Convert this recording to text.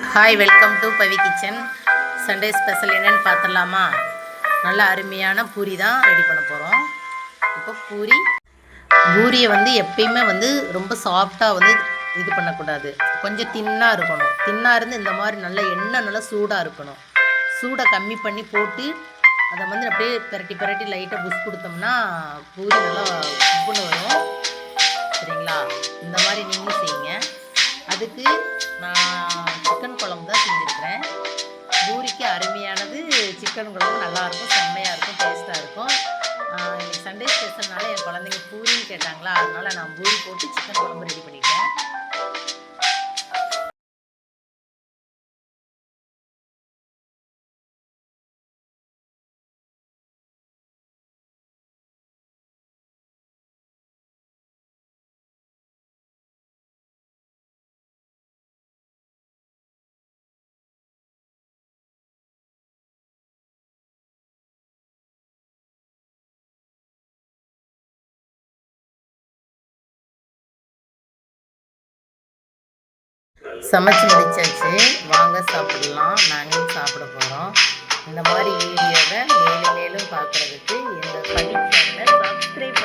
Hi, welcome to Pavi kitchen. Sunday special என்னென்னு பார்த்துடலாமா? நல்ல அருமையான பூரி தான் ரெடி பண்ண போகிறோம். இப்போ பூரியை எப்பயுமே ரொம்ப சாஃப்டாக இது பண்ணக்கூடாது. கொஞ்சம் தின்னாக இருக்கணும். தின்னாக இருந்து இந்த மாதிரி நல்ல எண்ணெய் நல்லா சூடாக இருக்கணும். சூடை கம்மி பண்ணி போட்டு அதை அப்படியே பிரட்டி லைட்டாக புஷ் கொடுத்தோம்னா பூரி நல்லா உப்புன்னு வரும். சரிங்களா? இந்த மாதிரி நீங்களும் செய்யுங்க. அதுக்கு நான் சிக்கன் குழம்பு தான் செஞ்சுருக்கிறேன். பூரிக்கு அருமையானது சிக்கன் குழம்பு. நல்லாயிருக்கும், செம்மையாக இருக்கும், டேஸ்ட்டாக இருக்கும். இன்றைக்கி சண்டே ஸ்பெஷல்னால என் குழந்தைங்க பூரின்னு கேட்டாங்களா, அதனால் நான் பூரி போட்டு சிக்கன் குழம்பு ரெடி பண்ணிட்டேன். சமைச்சு முடிச்சாச்சு, வாங்க சாப்பிடலாம். நாங்களும் சாப்பிட போகிறோம். இந்த மாதிரி வீடியோவை மேலும் மேலும் பார்க்குறதுக்கு எங்கள் பவி சேனலை சப்ஸ்கிரைப்